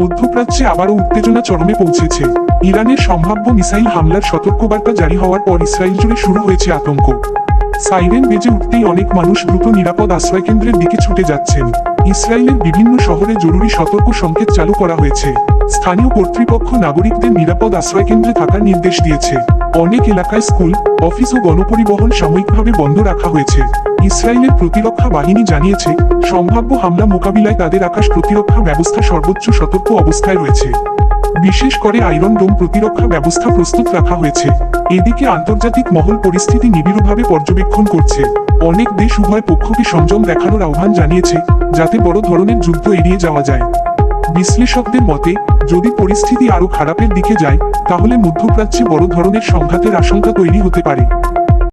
মধ্যপ্রাচ্যে আবারও উত্তেজনা চরমে পৌঁছেছে। ইরানের সম্ভাব্য মিসাইল হামলার সতর্কবার্তা জারি হওয়ার পর ইসরায়েল জুড়ে শুরু হয়েছে আতঙ্ক। সাইরেন বেজে উঠতেই অনেক মানুষ দ্রুত নিরাপদ আশ্রয়কেন্দ্রের দিকে ছুটে যাচ্ছেন। ইসরায়েলের বিভিন্ন শহরে জরুরি সতর্ক সংকেত চালু করা হয়েছে। স্থানীয় কর্তৃপক্ষ নাগরিকদের নিরাপদ আশ্রয়কেন্দ্রে থাকার নির্দেশ দিয়েছে। অনেক এলাকায় স্কুল, অফিস ও গণপরিবহন সাময়িকভাবে বন্ধ রাখা হয়েছে। ইসরায়েলের প্রতিরক্ষা বাহিনী জানিয়েছে, সম্ভাব্য হামলা মোকাবিলায় তাদের আকাশ প্রতিরক্ষা ব্যবস্থা সর্বোচ্চ সতর্ক অবস্থায় রয়েছে। বিশেষ করে আয়রন ডোম প্রতিরক্ষা ব্যবস্থা প্রস্তুত রাখা হয়েছে। এদিকে আন্তর্জাতিক মহল পরিস্থিতি নিবিড়ভাবে পর্যবেক্ষণ করছে। অনেক দেশ উভয় পক্ষকে সংযম দেখানোর আহ্বান জানিয়েছে, যাতে বড় ধরনের যুদ্ধ এড়িয়ে যাওয়া যায়। বিশ্লেষকদের মতে, যদি পরিস্থিতি আরও খারাপের দিকে যায়, তাহলে মধ্যপ্রাচ্যে বড় ধরনের সংঘাতের আশঙ্কা তৈরি হতে পারে।